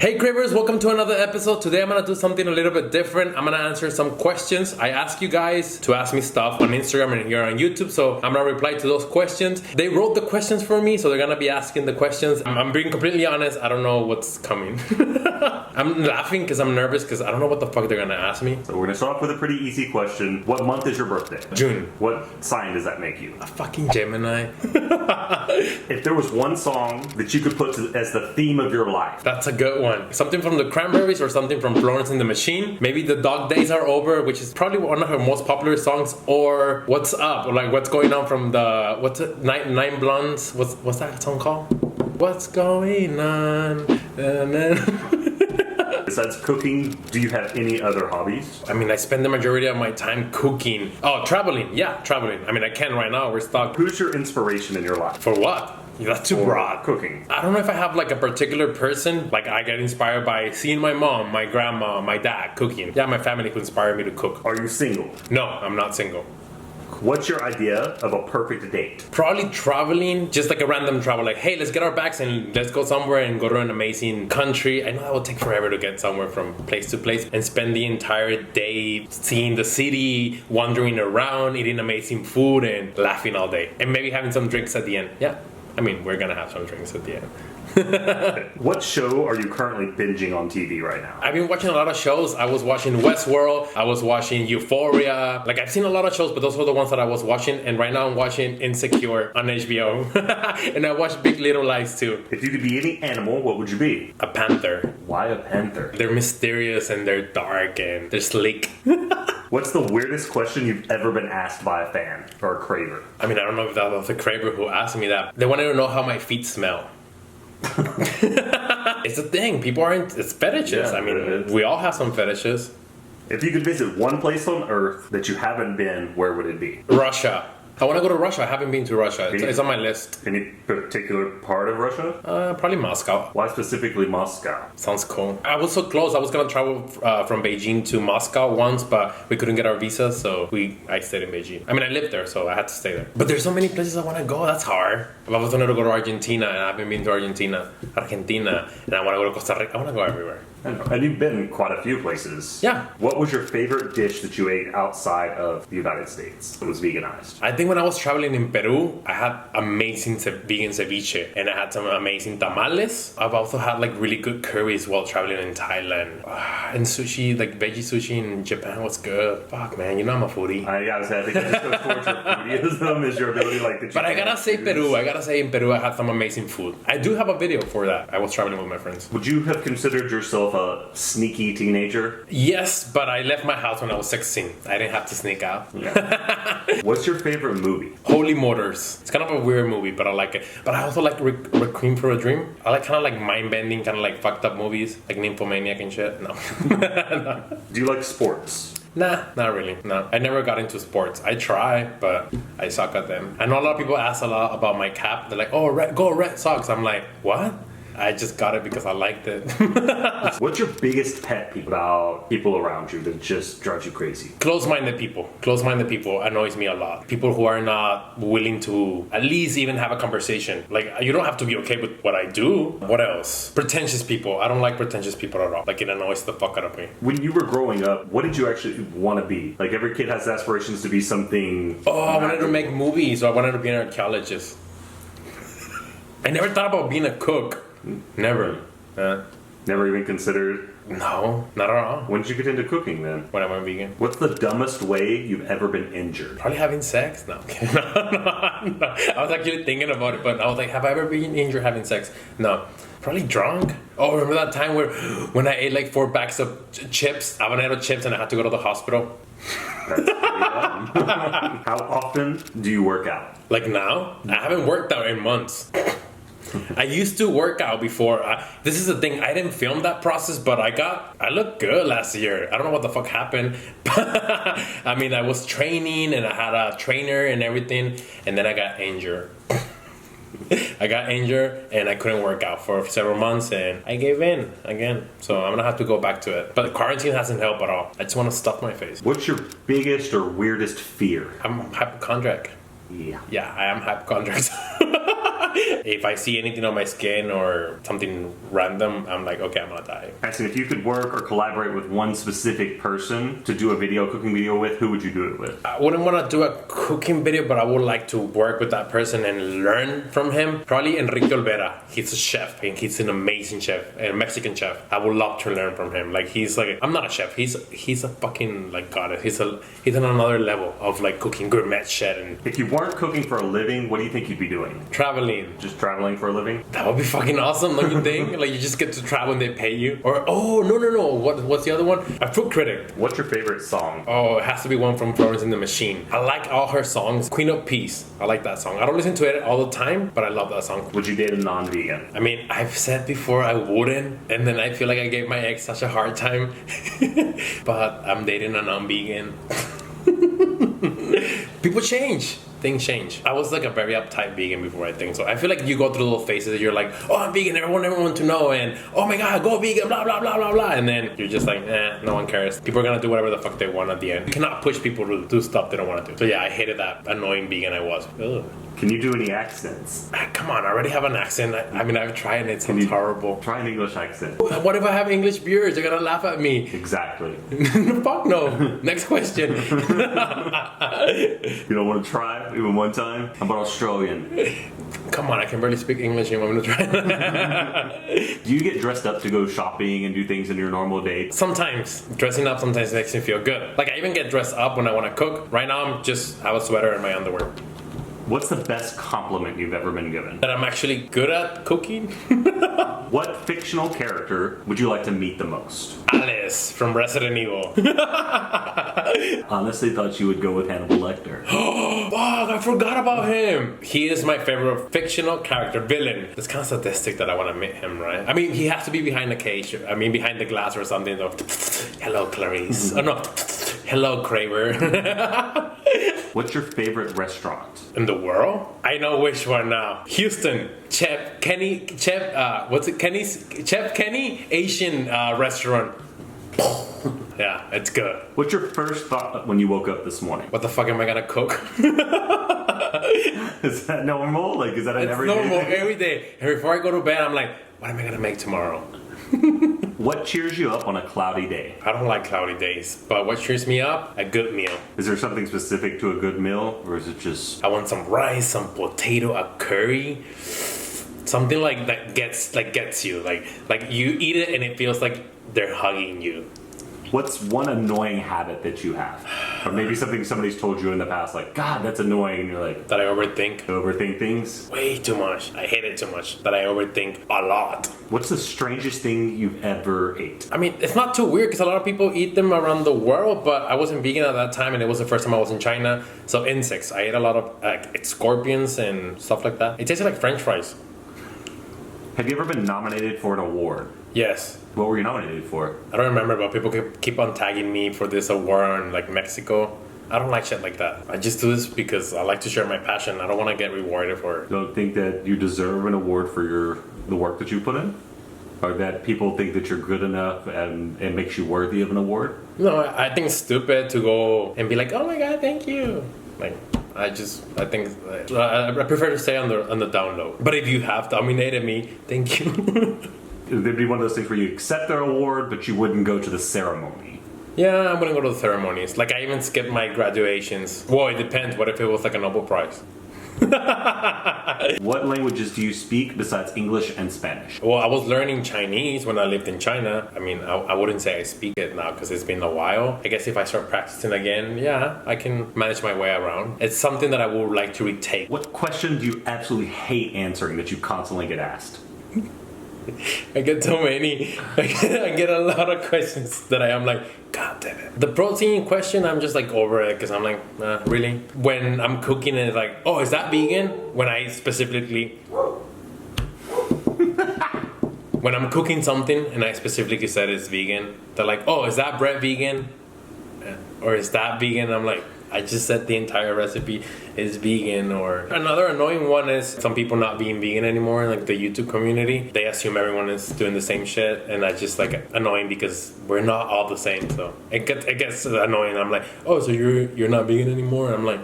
Hey Cravers, welcome to another episode. Today I'm gonna do something a little bit different. I'm gonna answer some questions. I ask you guys to ask me stuff on Instagram and here on YouTube, so I'm gonna reply to those questions. They wrote the questions for me, so they're gonna be asking the questions. I'm being completely honest, I don't know what's coming. I'm laughing because I'm nervous because I don't know what the fuck they're gonna ask me. So we're gonna start off with a pretty easy question. What month is your birthday? June. What sign does that make you? A fucking Gemini. If there was one song that you could put as the theme of your life. That's a good one. Something from the Cranberries or something from Florence and the Machine. Maybe The Dog Days Are Over, which is probably one of her most popular songs. Or What's Up, or like What's Going On from the, what's it, Nine Blondes. What's that song called? What's going on? Besides cooking, do you have any other hobbies? I mean, I spend the majority of my time cooking. Oh, traveling. Yeah, traveling. I mean, I can right now. We're stuck. Who's your inspiration in your life? For what? That's too broad. Cooking. I don't know if I have like a particular person. Like I get inspired by seeing my mom, my grandma, my dad cooking. Yeah, my family who inspire me to cook. Are you single? No, I'm not single. What's your idea of a perfect date? Probably traveling, just like a random travel. Like, hey, let's get our bags and let's go somewhere and go to an amazing country. I know that will take forever to get somewhere from place to place and spend the entire day seeing the city, wandering around, eating amazing food and laughing all day. And maybe having some drinks at the end. Yeah. I mean, we're gonna have some drinks at the end. What show are you currently binging on TV right now? I've been watching a lot of shows. I was watching Westworld. I was watching Euphoria. Like, I've seen a lot of shows, but those were the ones that I was watching. And right now I'm watching Insecure on HBO. And I watch Big Little Lies too. If you could be any animal, what would you be? A panther. Why a panther? They're mysterious and they're dark and they're sleek. What's the weirdest question you've ever been asked by a fan or a craver? I mean, I don't know if that was a craver who asked me that. They wanted to know how my feet smell. It's a thing. People aren't. It's fetishes. Yeah, I mean, we all have some fetishes. If you could visit one place on Earth that you haven't been, where would it be? Russia. I want to go to Russia. I haven't been to Russia. It's on my list. Any particular part of Russia? Probably Moscow. Why specifically Moscow? Sounds cool. I was so close. I was gonna travel from Beijing to Moscow once, but we couldn't get our visa, so I stayed in Beijing. I mean, I lived there, so I had to stay there. But there's so many places I want to go. That's hard. I was wanted to go to Argentina, and I haven't been to Argentina, and I want to go to Costa Rica. I want to go everywhere. And you've been quite a few places. Yeah. What was your favorite dish that you ate outside of the United States that was veganized? I think when I was traveling in Peru, I had amazing vegan ceviche, and I had some amazing tamales. I've also had like really good curries while traveling in Thailand. And sushi, like veggie sushi in Japan was good. Fuck, man, you know I'm a foodie. I gotta say, I think that just goes towards your foodieism, is your ability like that. But I gotta say Peru. I gotta say in Peru I had some amazing food. I do have a video for that. I was traveling with my friends. Would you have considered yourself a sneaky teenager? Yes, but I left my house when I was 16. I didn't have to sneak out. Yeah. What's your favorite movie? Holy Motors. It's kind of a weird movie, but I like it. But I also like Requiem for a Dream. I like kind of like mind-bending, kind of like fucked up movies, like Nymphomaniac and shit. No. No. Do you like sports? Nah, not really. No, I never got into sports. I try, but I suck at them. I know a lot of people ask a lot about my cap. They're like, "Oh, go Red Sox." I'm like, what? I just got it because I liked it. What's your biggest pet peeve about people around you that just drives you crazy? Close-minded people. Close-minded people annoys me a lot. People who are not willing to at least even have a conversation. Like, you don't have to be okay with what I do. What else? Pretentious people. I don't like pretentious people at all. Like, it annoys the fuck out of me. When you were growing up, what did you actually want to be? Like, every kid has aspirations to be something. Oh, I wanted to make movies. Or I wanted to be an archaeologist. I never thought about being a cook. Never. Never even considered? No, not at all. When did you get into cooking then? When I went vegan. What's the dumbest way you've ever been injured? Probably having sex. No, I'm kidding. No. I was actually thinking about it, but I was like, have I ever been injured having sex? No. Probably drunk. Oh, remember that time when I ate like 4 bags of chips, habanero chips, and I had to go to the hospital? That's pretty dumb. How often do you work out? Like now? I haven't worked out in months. I used to work out before. This is the thing. I didn't film that process, but I looked good last year. I don't know what the fuck happened. I mean, I was training and I had a trainer and everything, and then I got injured. I got injured and I couldn't work out for several months and I gave in again. So I'm gonna have to go back to it. But quarantine hasn't helped at all. I just want to stuff my face. What's your biggest or weirdest fear? I'm hypochondriac. Yeah. Yeah, I am hypochondriac. If I see anything on my skin or something random, I'm like, okay, I'm gonna die. Actually, if you could work or collaborate with one specific person to do a cooking video with, who would you do it with? I wouldn't want to do a cooking video, but I would like to work with that person and learn from him. Probably Enrique Olvera. He's a chef and he's an amazing chef, a Mexican chef. I would love to learn from him. Like he's like, I'm not a chef. He's a fucking like goddess. He's on another level of like cooking gourmet shit. And if you weren't cooking for a living, what do you think you'd be doing? Traveling. Just traveling for a living? That would be fucking awesome, don't you think? Like you just get to travel and they pay you. Or no. What's the other one? A food critic. What's your favorite song? Oh, it has to be one from Florence and the Machine. I like all her songs. Queen of Peace. I like that song. I don't listen to it all the time, but I love that song. Would you date a non-vegan? I mean, I've said before I wouldn't, and then I feel like I gave my ex such a hard time. But I'm dating a non-vegan. People change. Things change. I was like a very uptight vegan before, I think. So I feel like you go through little phases that you're like, oh, I'm vegan, everyone to know, and oh my god, go vegan, blah, blah, blah, blah, blah. And then you're just like, no one cares. People are gonna do whatever the fuck they want at the end. You cannot push people to do stuff they don't want to do. So yeah, I hated that annoying vegan I was. Ugh. Can you do any accents? Come on, I already have an accent. I mean, I've tried and it sounds horrible. Try an English accent. What if I have English viewers? They're gonna laugh at me. Exactly. Fuck no. Next question. You don't want to try even one time? How about Australian? Come on, I can barely speak English. You want me to try? Do you get dressed up to go shopping and do things in your normal day? Sometimes. Dressing up sometimes makes me feel good. Like I even get dressed up when I want to cook. Right now I'm just have a sweater and my underwear. What's the best compliment you've ever been given? That I'm actually good at cooking? What fictional character would you like to meet the most? Alice from Resident Evil. Honestly thought you would go with Hannibal Lecter. Fuck, I forgot about him. He is my favorite fictional character, villain. It's kind of sadistic that I want to meet him, right? I mean, he has to be behind the cage. I mean, behind the glass or something. Though. Hello, Clarice. Oh no. Hello, Craver. What's your favorite restaurant? In the world? I know which one now. Houston. Chef Kenny, Asian restaurant. Yeah, it's good. What's your first thought when you woke up this morning? What the fuck am I gonna cook? Is that normal? Like, is that an everyday normal thing? every day. And before I go to bed, I'm like, what am I gonna make tomorrow? What cheers you up on a cloudy day? I don't like cloudy days, but what cheers me up? A good meal. Is there something specific to a good meal, or is it just... I want some rice, some potato, a curry, something like that gets you. Like you eat it and it feels like they're hugging you. What's one annoying habit that you have? Or maybe something somebody's told you in the past, like, God, that's annoying, and you're like... That I overthink. Overthink things? Way too much. I hate it too much. That I overthink a lot. What's the strangest thing you've ever ate? I mean, it's not too weird because a lot of people eat them around the world, but I wasn't vegan at that time and it was the first time I was in China. So insects. I ate a lot of scorpions and stuff like that. It tasted like French fries. Have you ever been nominated for an award? Yes. What were you nominated for? I don't remember, but people keep on tagging me for this award in like Mexico. I don't like shit like that. I just do this because I like to share my passion. I don't want to get rewarded for it. Don't think that you deserve an award for the work that you put in? Or that people think that you're good enough and it makes you worthy of an award? No, I think it's stupid to go and be like, oh my god, thank you. Like, I think I prefer to stay on the down low. But if you have nominated me, thank you. There'd be one of those things where you accept their award, but you wouldn't go to the ceremony. Yeah, I'm gonna go to the ceremonies. Like, I even skipped my graduations. Well, it depends. What if it was like a Nobel Prize? What languages do you speak besides English and Spanish? Well, I was learning Chinese when I lived in China. I mean, I wouldn't say I speak it now because it's been a while. I guess if I start practicing again, yeah, I can manage my way around. It's something that I would like to retake. What question do you absolutely hate answering that you constantly get asked? I get so many. I get a lot of questions that I am like, God damn it. The protein question, I'm just like over it because I'm like, really? When I'm cooking and it's like, oh, is that vegan? When I specifically... when I'm cooking something and I specifically said it's vegan, they're like, oh, is that bread vegan? Or is that vegan? I'm like, I just said the entire recipe is vegan. Or another annoying one is some people not being vegan anymore in like the YouTube community. They assume everyone is doing the same shit, and that's just like annoying because we're not all the same. So it gets annoying. I'm like, oh, so you're not vegan anymore? I'm like,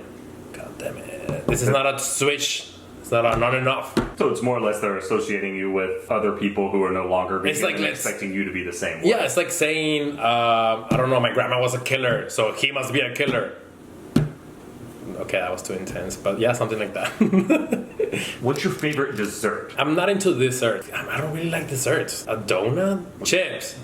God damn it, this is not a switch. not enough. So it's more or less they're associating you with other people who are no longer vegan It's like, and expecting you to be the same way. Yeah, it's like saying, I don't know, my grandma was a killer, so he must be a killer. Okay, that was too intense, but yeah, something like that. What's your favorite dessert? I'm not into dessert. I don't really like desserts. A donut? Chips.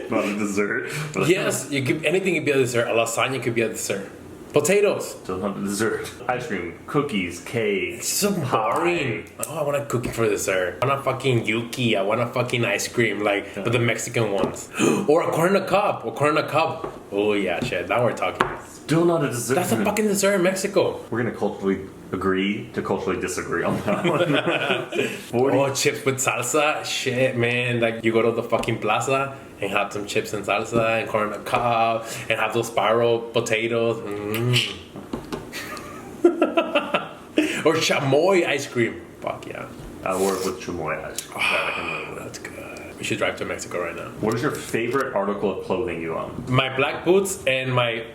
Not a dessert. But Yes, anything could be a dessert. A lasagna could be a dessert. Potatoes. Still not a dessert. Ice cream, cookies, cake. It's so boring. Oh, I want a cookie for dessert. I want a fucking yuki. I want a fucking ice cream, like but the Mexican ones. Or a corn in a cup. Oh yeah, shit. Now we're talking. Still not a dessert. That's a fucking dessert in Mexico. We're gonna culturally agree to culturally disagree on that one. 40. Oh, chips with salsa? Shit, man. Like, you go to the fucking plaza and have some chips and salsa and corn on the cob and have those spiral potatoes. Or chamoy ice cream. Fuck yeah. I work with chamoy ice cream. That I can live with. That's good. We should drive to Mexico right now. What is your favorite article of clothing you own? My black boots and I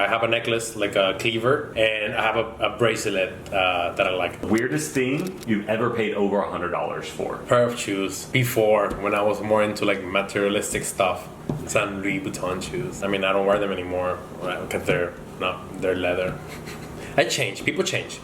have a necklace, like a cleaver, and I have a bracelet that I like. Weirdest thing you've ever paid over $100 for? Pair of shoes. Before, when I was more into like materialistic stuff, some Louis Vuitton shoes. I mean, I don't wear them anymore because they're leather. I change. People change.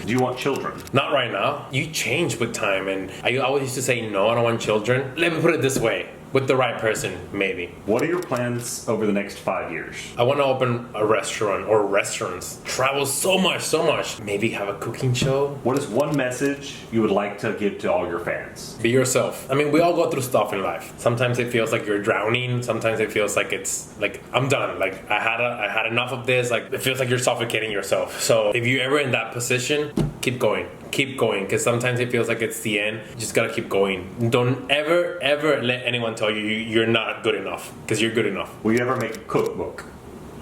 Do you want children? Not right now. You change with time, and I always used to say no, I don't want children. Let me put it this way. With the right person, maybe. What are your plans over the next 5 years? I want to open a restaurant or restaurants. Travel so much. Maybe have a cooking show. What is one message you would like to give to all your fans? Be yourself. I mean, we all go through stuff in life. Sometimes it feels like you're drowning. Sometimes it feels like it's like, I'm done. Like, I had enough of this. Like, it feels like you're suffocating yourself. So if you're ever in that position, keep going. Keep going, because sometimes it feels like it's the end. You just gotta keep going. Don't ever let anyone tell you you're not good enough, because you're good enough. Will you ever make a cookbook?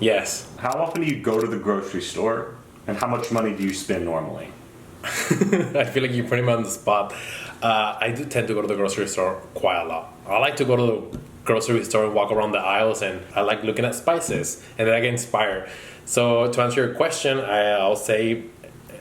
Yes. How often do you go to the grocery store, and how much money do you spend normally? I feel like you're putting me on the spot. I do tend to go to the grocery store quite a lot. I like to go to the grocery store and walk around the aisles, and I like looking at spices, and then I get inspired. So to answer your question, I'll say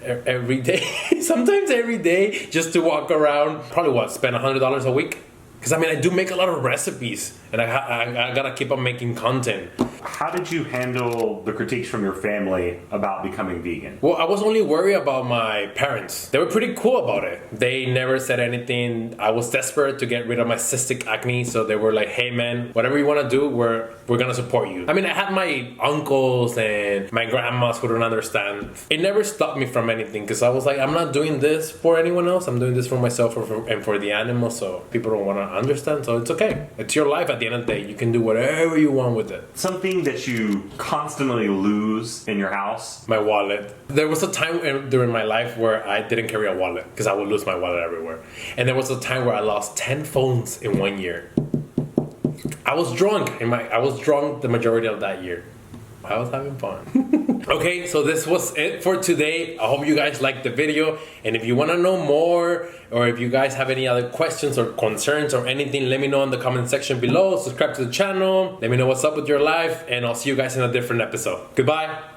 every day, sometimes every day, just to walk around. Probably spend $100 a week, because I mean, I do make a lot of recipes, and I gotta keep on making content. How did you handle the critiques from your family about becoming vegan? Well, I was only worried about my parents. They were pretty cool about it. They never said anything. I was desperate to get rid of my cystic acne, so they were like, hey man, whatever you want to do, we're gonna support you. I mean, I had my uncles and my grandmas who don't understand. It never stopped me from anything, because I was like, I'm not doing this for anyone else. I'm doing this for myself and for the animals, so people don't want to understand, so it's okay. It's your life at the end of the day. You can do whatever you want with it. Something that you constantly lose in your house? My wallet. There was a time during my life where I didn't carry a wallet, because I would lose my wallet everywhere. And there was a time where I lost 10 phones in 1 year. I was drunk the majority of that year. I was having fun. Okay, so this was it for today. I hope you guys liked the video, and if you want to know more, or if you guys have any other questions or concerns or anything, let me know in the comment section below. Subscribe to the channel, let me know what's up with your life, and I'll see you guys in a different episode. Goodbye.